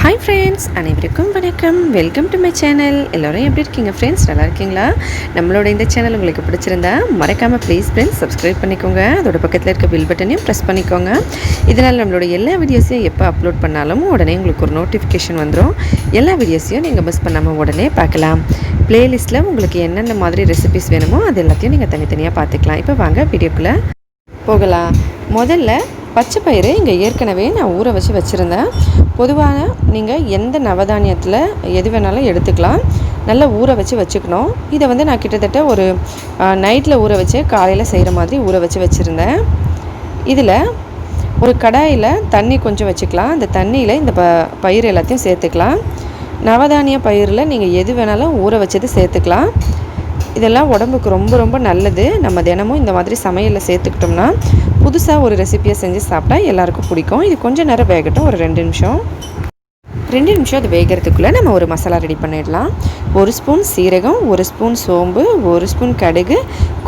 Hi friends, அனைவருக்கும் வணக்கம். Welcome to my channel. எல்லோரும் எப்படி இருக்கீங்க ஃப்ரெண்ட்ஸ்? நல்லா இருக்கீங்களா? நம்மளோட இந்த சேனல் உங்களுக்கு பிடிச்சிருந்தா மறக்காமல் ப்ளீஸ் ஃப்ரெண்ட்ஸ் சப்ஸ்கிரைப் பண்ணிக்கோங்க. அதோட பக்கத்தில் இருக்க பில் பட்டனையும் ப்ரெஸ் பண்ணிக்கோங்க. இதனால் நம்மளோட எல்லா வீடியோஸையும் எப்போ அப்லோட் பண்ணாலும் உடனே உங்களுக்கு ஒரு நோட்டிஃபிகேஷன் வந்துடும். எல்லா வீடியோஸையும் நீங்கள் மிஸ் பண்ணாமல் உடனே பார்க்கலாம். ப்ளேலிஸ்ட்டில் உங்களுக்கு என்னென்ன மாதிரி ரெசிபிஸ் வேணுமோ அது எல்லாத்தையும் நீங்கள் தனித்தனியாக பார்த்துக்கலாம். இப்போ வாங்க வீடியோக்குள்ளே போகலாம். முதல்ல பச்சை பயிறு இங்கே ஏற்கனவே நான் ஊற வச்சுருந்தேன். பொதுவாக நீங்கள் எந்த நவதானியத்தில் எது வேணாலும் எடுத்துக்கலாம். நல்லா ஊற வச்சுக்கணும். இதை நான் கிட்டத்தட்ட ஒரு நைட்டில் ஊற வச்சு காலையில் செய்கிற மாதிரி ஊற வச்சுருந்தேன். இதில் ஒரு கடாயில் தண்ணி கொஞ்சம் வச்சுக்கலாம். அந்த தண்ணியில் இந்த பயிர் எல்லாத்தையும் சேர்த்துக்கலாம். நவதானிய பயிரில் நீங்கள் எது வேணாலும் ஊற வச்சது சேர்த்துக்கலாம். இதெல்லாம் உடம்புக்கு ரொம்ப ரொம்ப நல்லது. நம்ம தினமும் இந்த மாதிரி சமையலில் சேர்த்துக்கிட்டோம்னா புதுசாக ஒரு ரெசிப்பியை செஞ்சு சாப்பிட்டா எல்லாருக்கும் பிடிக்கும். இது கொஞ்சம் நேரம் வேகட்டும். ஒரு 2 நிமிஷம் அது வேகிறதுக்குள்ளே நம்ம ஒரு மசாலா ரெடி பண்ணிடலாம். 1 ஸ்பூன் சீரகம், 1 ஸ்பூன் சோம்பு, 1 ஸ்பூன் கடுகு,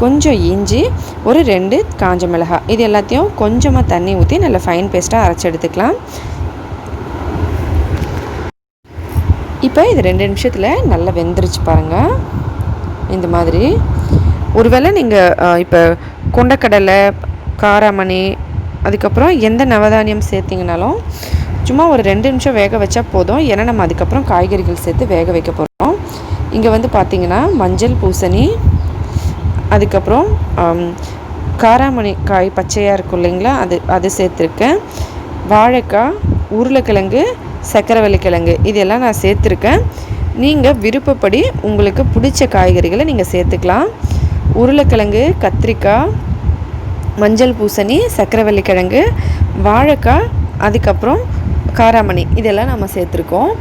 கொஞ்சம் இஞ்சி, ஒரு 2 காஞ்ச மிளகாய், இது எல்லாத்தையும் கொஞ்சமாக தண்ணி ஊற்றி நல்லா ஃபைன் பேஸ்ட்டாக அரைச்சி எடுத்துக்கலாம். இப்போ இது 2 நிமிஷத்தில் நல்லா வெந்துருச்சு பாருங்கள். இந்த மாதிரி ஒருவேளை நீங்கள் இப்போ கொண்டக்கடலை, காராமணி, அதுக்கப்புறம் எந்த நவதானியம் சேர்த்திங்கனாலும் சும்மா ஒரு 2 நிமிஷம் வேக வச்சா போதும். ஏன்னா நம்ம அதுக்கப்புறம் காய்கறிகள் சேர்த்து வேக வைக்க போகிறோம். இங்கே பார்த்திங்கன்னா மஞ்சள் பூசணி, அதுக்கப்புறம் காராமணி காய் பச்சையாக இருக்கும் இல்லைங்களா, அது சேர்த்துருக்கேன். வாழைக்காய், உருளைக்கிழங்கு, சக்கரவள்ளி கிழங்கு, இதெல்லாம் நான் சேர்த்துருக்கேன். நீங்கள் விருப்பப்படி உங்களுக்கு பிடிச்ச காய்கறிகளை நீங்கள் சேர்த்துக்கலாம். உருளைக்கிழங்கு, கத்திரிக்காய், மஞ்சள் பூசணி, சக்கரவள்ளி கிழங்கு, வாழைக்காய், அதுக்கப்புறம் காராமணி, இதெல்லாம் நம்ம சேர்த்துருக்கோம்.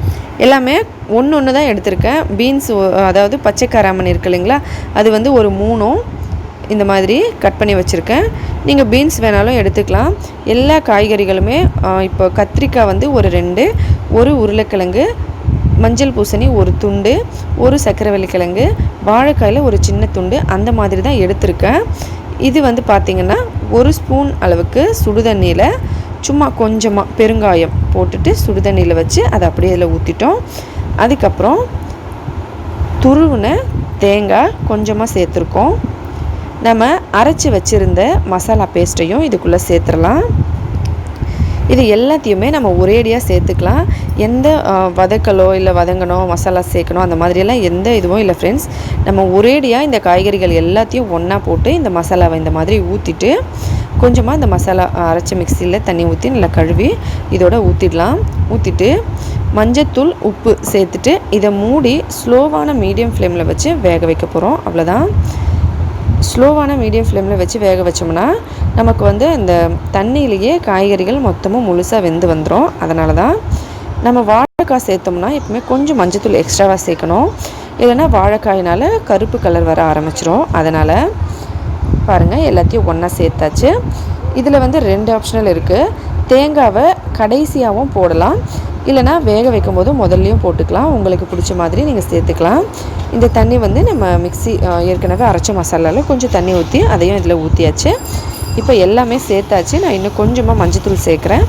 எல்லாமே ஒன்று தான் எடுத்திருக்கேன். பீன்ஸ், அதாவது பச்சை காராமணி இருக்குது இல்லைங்களா, அது ஒரு 3 இந்த மாதிரி கட் பண்ணி வச்சுருக்கேன். நீங்கள் பீன்ஸ் வேணாலும் எடுத்துக்கலாம். எல்லா காய்கறிகளுமே இப்போ கத்திரிக்காய் ஒரு 2, ஒரு உருளைக்கிழங்கு, மஞ்சள் பூசணி ஒரு துண்டு, ஒரு சக்கரவள்ளி கிழங்கு, வாழைக்காயில் ஒரு சின்ன துண்டு, அந்த மாதிரி தான் எடுத்திருக்கேன். இது பார்த்திங்கன்னா 1 ஸ்பூன் அளவுக்கு சுடுதண்ணியில் சும்மா கொஞ்சமாக பெருங்காயம் போட்டுட்டு சுடுதண்ணியில் வச்சு அதை அப்படியே இதில் ஊற்றிட்டோம். அதுக்கப்புறம் துருவின தேங்காய் கொஞ்சமாக சேர்த்துருக்கோம். நம்ம அரைச்சி வச்சுருந்த மசாலா பேஸ்ட்டையும் இதுக்குள்ளே சேர்த்துடலாம். இது எல்லாத்தையுமே நம்ம ஒரேடியாக சேர்த்துக்கலாம். எந்த வதக்கலோ இல்லை வதங்கணும் மசாலா சேர்க்கணும் அந்த மாதிரியெல்லாம் எந்த இதுவும் இல்லை ஃப்ரெண்ட்ஸ். நம்ம ஒரேடியாக இந்த காய்கறிகள் எல்லாத்தையும் ஒன்றா போட்டு இந்த மசாலாவை இந்த மாதிரி ஊற்றிட்டு கொஞ்சமாக இந்த மசாலா அரைச்ச மிக்சியில் தண்ணி ஊற்றி நல்லா கழுவி இதோட ஊற்றிடலாம். ஊற்றிட்டு மஞ்சத்தூள், உப்பு சேர்த்துட்டு இதை மூடி ஸ்லோவான மீடியம் ஃப்ளேமில் வச்சு வேக வைக்க போகிறோம். அவ்வளோதான். ஸ்லோவான மீடியம் ஃப்ளேமில் வச்சு வேக வச்சோம்னா நமக்கு இந்த தண்ணியிலேயே காய்கறிகள் மொத்தமும் முழுசாக வெந்து வந்துடும். அதனால தான் நம்ம வாழைக்காய் சேர்த்தோம்னா எப்பவுமே கொஞ்சம் மஞ்சத்தூள் எக்ஸ்ட்ராவாக சேர்க்கணும். இல்லைன்னா வாழைக்காயினால் கருப்பு கலர் வர ஆரம்பிச்சிரும். அதனால் பாருங்கள், எல்லாத்தையும் ஒன்றா சேர்த்தாச்சு. இதில் 2 ஆப்ஷனல் இருக்குது. தேங்காவை கடைசியாகவும் போடலாம், இல்லைனா வேக வைக்கும் போது முதல்லையும் போட்டுக்கலாம். உங்களுக்கு பிடிச்ச மாதிரி நீங்கள் சேர்த்துக்கலாம். இந்த தண்ணி நம்ம மிக்ஸி ஏற்கனவே அரைச்ச மசாலாவில் கொஞ்சம் தண்ணி ஊற்றி அதையும் இதில் ஊற்றியாச்சு. இப்போ எல்லாமே சேர்த்தாச்சு. நான் இன்னும் கொஞ்சமாக மஞ்சத்தூள் சேர்க்குறேன்.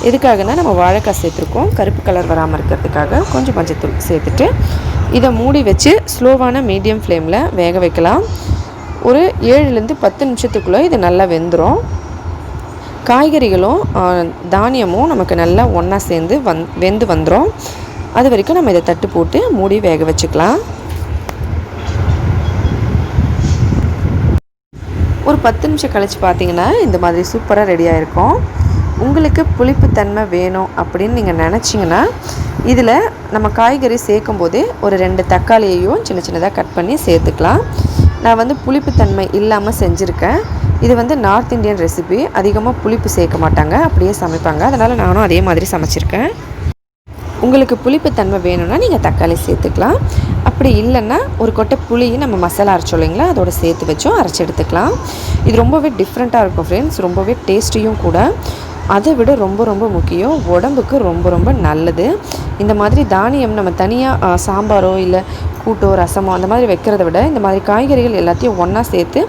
எதுக்காகனா நம்ம வாழைக்காய் சேர்த்துருக்கோம், கருப்பு கலர் வராமல் இருக்கிறதுக்காக கொஞ்சம் மஞ்சத்தூள் சேர்த்துட்டு இதை மூடி வச்சு ஸ்லோவான மீடியம் ஃப்ளேமில் வேக வைக்கலாம். ஒரு 7லேருந்து 10 நிமிஷத்துக்குள்ளே இது நல்லா வெந்துடும். காய்கறிகளும் தானியமும் நமக்கு நல்லா ஒன்றா சேர்ந்து வெந்து வந்துடும். அது வரைக்கும் நம்ம இதை தட்டு போட்டு மூடி வேக வச்சுக்கலாம். ஒரு 10 நிமிஷம் கழித்து பார்த்திங்கன்னா இந்த மாதிரி சூப்பராக ரெடியாக இருக்கும். உங்களுக்கு புளிப்புத்தன்மை வேணும் அப்படின்னு நீங்கள் நினச்சிங்கன்னா இதில் நம்ம காய்கறி சேர்க்கும் போதே ஒரு 2 தக்காளியையும் சின்ன சின்னதாக கட் பண்ணி சேர்த்துக்கலாம். நான் புளிப்புத்தன்மை இல்லாமல் செஞ்சுருக்கேன். இது நார்த் இந்தியன் ரெசிபி. அதிகமாக புளிப்பு சேர்க்க மாட்டாங்க, அப்படியே சமைப்பாங்க. அதனால் நானும் அதே மாதிரி சமைச்சிருக்கேன். உங்களுக்கு புளிப்புத்தன்மை வேணும்னா நீங்கள் தக்காளி சேர்த்துக்கலாம். அப்படி இல்லைன்னா ஒரு கொட்டை புளி நம்ம மசாலா அரைச்சோம் இல்லைங்களா, அதோட சேர்த்து வச்சும் அரைச்சி எடுத்துக்கலாம். இது ரொம்பவே டிஃப்ரெண்ட்டாக இருக்கும் ஃப்ரெண்ட்ஸ். ரொம்பவே டேஸ்டியும் கூட. அதை விட ரொம்ப ரொம்ப முக்கியம், உடம்புக்கு ரொம்ப ரொம்ப நல்லது. இந்த மாதிரி தானியம் நம்ம தனியாக சாம்பாரோ இல்லை கூட்டோ ரசமோ அந்த மாதிரி வைக்கிறத விட இந்த மாதிரி காய்கறிகள் எல்லாத்தையும் ஒன்றா சேர்த்து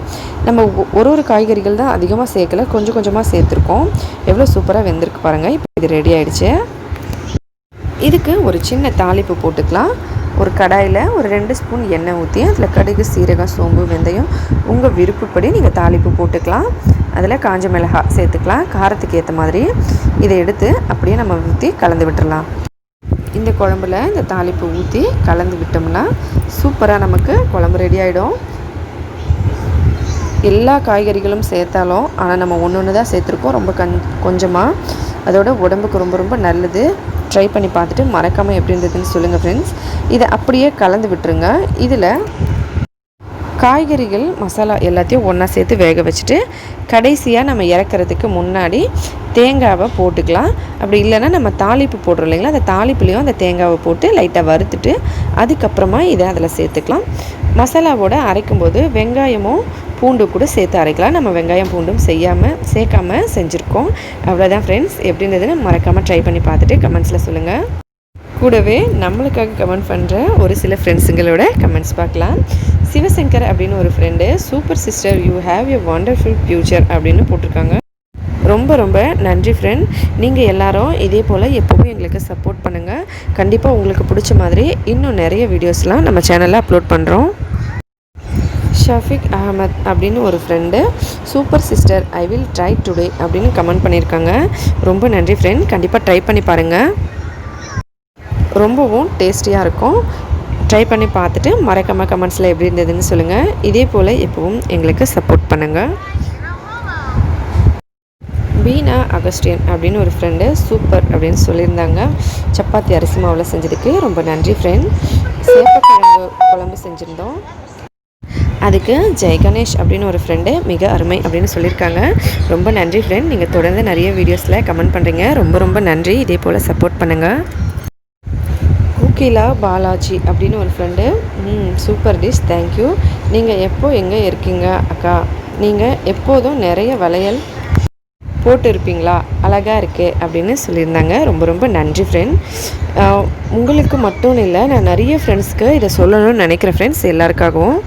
நம்ம ஒரு காய்கறிகள் தான் அதிகமாக சேர்க்கல, கொஞ்சம் கொஞ்சமாக சேர்த்துருக்கோம். எவ்வளோ சூப்பராக வெந்திருக்கு பாருங்கள். இப்போ இது ரெடி ஆகிடுச்சு. இதுக்கு ஒரு சின்ன தாளிப்பு போட்டுக்கலாம். ஒரு கடாயில் ஒரு 2 ஸ்பூன் எண்ணெய் ஊற்றி அதில் கடுகு, சீரகம், சோம்பு, வெந்தயம் உங்கள் விருப்பப்படி நீங்கள் தாளிப்பு போட்டுக்கலாம். அதில் காஞ்ச மிளகாய் சேர்த்துக்கலாம், காரத்துக்கு ஏற்ற மாதிரி. இதை எடுத்து அப்படியே நம்ம ஊற்றி கலந்து விட்டுடலாம். இந்த குழம்புல இந்த தாளிப்பு ஊற்றி கலந்து விட்டோம்னா சூப்பராக நமக்கு குழம்பு ரெடி ஆகிடும். எல்லா காய்கறிகளும் சேர்த்தாலும் ஆனால் நம்ம ஒன்று தான் சேர்த்துருக்கோம், ரொம்ப கொஞ்சமாக. அதோட உடம்புக்கு ரொம்ப ரொம்ப நல்லது. ட்ரை பண்ணி பார்த்துட்டு மறக்காமல் எப்படி இருந்ததுன்னு சொல்லுங்கள் ஃப்ரெண்ட்ஸ். இதை அப்படியே கலந்து விட்டுருங்க. இதில் காய்கறிகள், மசாலா எல்லாத்தையும் ஒன்றா சேர்த்து வேக வச்சுட்டு கடைசியாக நம்ம இறக்குறதுக்கு முன்னாடி தேங்காவை போட்டுக்கலாம். அப்படி இல்லைன்னா நம்ம தாளிப்பு போடுறோம் இல்லைங்களா, அந்த தாளிப்புலேயும் அந்த தேங்காவை போட்டு லைட்டாக வறுத்துட்டு அதுக்கப்புறமா இதை அதில் சேர்த்துக்கலாம். மசாலாவோடு அரைக்கும்போது வெங்காயமும் பூண்டு கூட சேர்த்து அரைக்கலாம். நம்ம வெங்காயம் பூண்டும் சேர்க்காமல் செஞ்சுருக்கோம். அவ்வளோதான் ஃப்ரெண்ட்ஸ். எப்படி இருந்ததுன்னு மறக்காமல் ட்ரை பண்ணி பார்த்துட்டு கமெண்ட்ஸில் சொல்லுங்கள். கூடவே நம்மளுக்காக கமெண்ட் பண்ணுற ஒரு சில ஃப்ரெண்ட்ஸுங்களோட கமெண்ட்ஸ் பார்க்கலாம். சிவசங்கர் அப்படின்னு ஒரு friend, super sister, you have a wonderful future அப்படின்னு போட்டிருக்காங்க. ரொம்ப ரொம்ப நன்றி ஃப்ரெண்ட். நீங்கள் எல்லாரும் இதே போல் எப்போவும் எங்களுக்கு சப்போர்ட் பண்ணுங்கள். கண்டிப்பாக உங்களுக்கு பிடிச்ச மாதிரி இன்னும் நிறைய வீடியோஸ்லாம் நம்ம சேனலில் அப்லோட் பண்ணுறோம். ஷஃபிக் அஹமத் அப்படின்னு ஒரு friend, super sister, I will try today அப்படின்னு கமெண்ட் பண்ணியிருக்காங்க. ரொம்ப நன்றி ஃப்ரெண்ட். கண்டிப்பாக ட்ரை பண்ணி பாருங்கள், ரொம்பவும் டேஸ்டியாக இருக்கும். ட்ரை பண்ணி பார்த்துட்டு மறக்காமல் கமெண்ட்ஸில் எப்படி இருந்ததுன்னு சொல்லுங்கள். இதே போல் எப்பவும் எங்களுக்கு சப்போர்ட் பண்ணுங்கள். பீனா அகஸ்டியன் அப்படின்னு ஒரு ஃப்ரெண்டு, சூப்பர் அப்படின்னு சொல்லியிருந்தாங்க. சப்பாத்தி அரிசி மாவில் செஞ்சதுக்கு ரொம்ப நன்றி ஃப்ரெண்ட். சேப்பக்கிழங்கு குழம்பு செஞ்சுருந்தோம், அதுக்கு ஜெய் கணேஷ் அப்படின்னு ஒரு ஃப்ரெண்டு மிக அருமை அப்படின்னு சொல்லியிருக்காங்க. ரொம்ப நன்றி ஃப்ரெண்ட். நீங்கள் தொடர்ந்து நிறைய வீடியோஸில் கமெண்ட் பண்ணுறீங்க, ரொம்ப ரொம்ப நன்றி. இதே போல் சப்போர்ட் பண்ணுங்கள். கோகிலா பாலாஜி அப்படின்னு ஒரு ஃப்ரெண்டு, சூப்பர் டிஷ், தேங்க்யூ. நீங்கள் எங்கே இருக்கீங்க அக்கா? நீங்கள் எப்போதும் நிறைய வளையல் போட்டு இருப்பீங்களா, அழகாக இருக்குது அப்படின்னு சொல்லியிருந்தாங்க. ரொம்ப ரொம்ப நன்றி ஃப்ரெண்ட். உங்களுக்கு மட்டும் இல்லை, நான் நிறைய ஃப்ரெண்ட்ஸ்க்கு இதை சொல்லணும்னு நினைக்கிறேன் ஃப்ரெண்ட்ஸ். எல்லாருக்காகவும்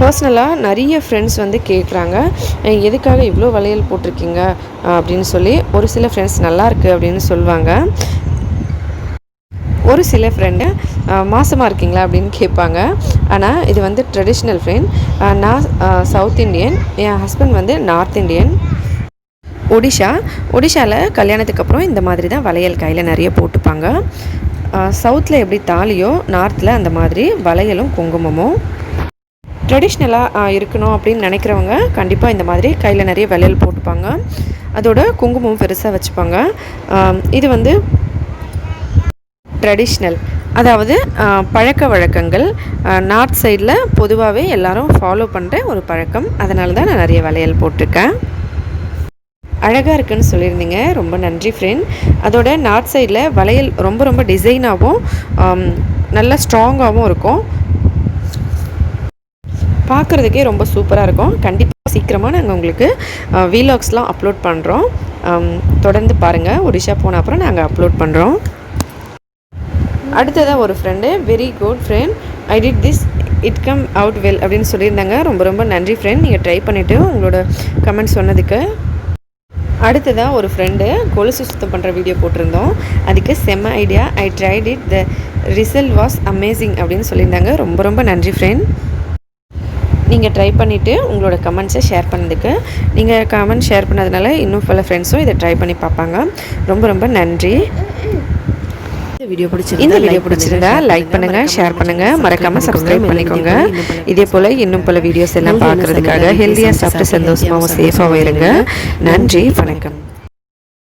பர்சனலாக நிறைய ஃப்ரெண்ட்ஸ் வந்து கேட்குறாங்க, எதுக்காக இவ்வளோ வளையல் போட்டிருக்கீங்க அப்படின்னு சொல்லி. ஒரு சில ஃப்ரெண்ட்ஸ் நல்லாயிருக்கு அப்படின்னு சொல்லுவாங்க. ஒரு சில ஃப்ரெண்டு மாசமாக இருக்கீங்களா அப்படின்னு கேட்பாங்க. ஆனால் இது வந்து ட்ரெடிஷ்னல் ஃப்ரெண்ட். நான் சவுத் இண்டியன், என் ஹஸ்பண்ட் வந்து நார்த் இண்டியன், ஒடிஷாவில் கல்யாணத்துக்கு அப்புறம் இந்த மாதிரி தான் வளையல் கையில் நிறைய போட்டுப்பாங்க. சவுத்தில் எப்படி தாலியோ, நார்த்தில் அந்த மாதிரி வளையலும் குங்குமமும். ட்ரெடிஷ்னலாக இருக்கணும் அப்படின்னு நினைக்கிறவங்க கண்டிப்பாக இந்த மாதிரி கையில் நிறைய வளையல் போட்டுப்பாங்க. அதோட குங்குமம் பெருசாக வச்சுப்பாங்க. இது வந்து ட்ரெடிஷ்னல், அதாவது பழக்க வழக்கங்கள். நார்த் சைடில் பொதுவாகவே எல்லோரும் ஃபாலோ பண்ணுற ஒரு பழக்கம். அதனால தான் நான் நிறைய வளையல் போட்டிருக்கேன். அழகாக இருக்குன்னு சொல்லியிருந்தீங்க, ரொம்ப நன்றி ஃப்ரெண்ட். அதோட நார்த் சைடில் வளையல் ரொம்ப ரொம்ப டிசைனாகவும் நல்லா ஸ்ட்ராங்காகவும் இருக்கும், பார்க்குறதுக்கே ரொம்ப சூப்பராக இருக்கும். கண்டிப்பாக சீக்கிரமாக நாங்கள் உங்களுக்கு வீலாக்ஸ்லாம் அப்லோட் பண்ணுறோம். தொடர்ந்து பாருங்கள். ஒடிஷா போன அப்புறம் நாங்கள் அப்லோட் பண்ணுறோம். அடுத்ததாக ஒரு friend, very good friend, I did this, it come out well அப்படின்னு சொல்லியிருந்தாங்க. ரொம்ப ரொம்ப நன்றி ஃப்ரெண்ட். நீங்கள் ட்ரை பண்ணிவிட்டு உங்களோட கமெண்ட் சொன்னதுக்கு. அடுத்ததாக ஒரு ஃப்ரெண்டு கொலுசு சுத்தம் பண்ணுற வீடியோ போட்டிருந்தோம், அதுக்கு செம்ம idea, I tried it, the result was amazing அப்படின்னு சொல்லியிருந்தாங்க. ரொம்ப ரொம்ப நன்றி ஃப்ரெண்ட். நீங்கள் ட்ரை பண்ணிவிட்டு உங்களோட கமெண்ட்ஸை ஷேர் பண்ணதுக்கு. நீங்கள் கமெண்ட் ஷேர் பண்ணதுனால இன்னும் பல ஃப்ரெண்ட்ஸும் இதை ட்ரை பண்ணி பார்ப்பாங்க. ரொம்ப ரொம்ப நன்றி. இந்த வீடியோ பிடிச்சிருந்தா லைக் பண்ணுங்கள், ஷேர் பண்ணுங்கள், மறக்காமல் சப்ஸ்கிரைப் பண்ணிக்கோங்க. இதே போல் இன்னும் பல வீடியோஸ் எல்லாம் பார்க்குறதுக்காக ஹெல்த்தியாக சாப்பிட்டு சந்தோஷமாகவும் சேஃபாகவும் இருங்க. நன்றி, வணக்கம்.